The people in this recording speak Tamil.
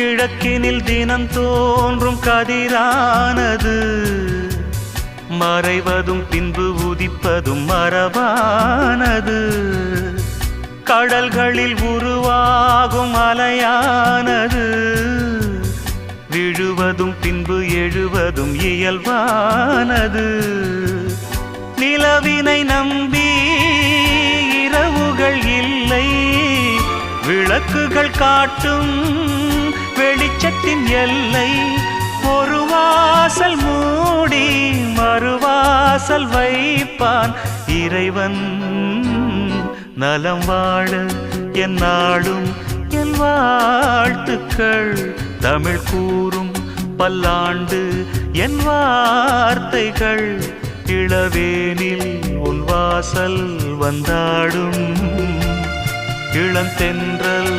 கிழக்கினில் தினம் தோன்றும் கதிரானது மறைவதும் பின்பு உதிப்பதும் மரபானது. கடல்களில் உருவாகும் அலையானது விழுவதும் பின்பு எழுவதும் இயல்பானது. நிலவினை நம்பி இரவுகள் இல்லை, விளக்குகள் காட்டும் வெளிச்சத்தின் எல்லை. ஒரு வாசல் மூடி மறுவாசல் வைப்பான் இறைவன். நலம் வாழ என் நாளும் என் வாழ்த்துக்கள். தமிழ் கூறும் பல்லாண்டு என் வார்த்தைகள். இளவேனில் உன் வாசல் வந்தாடும் இளந்தென்றல்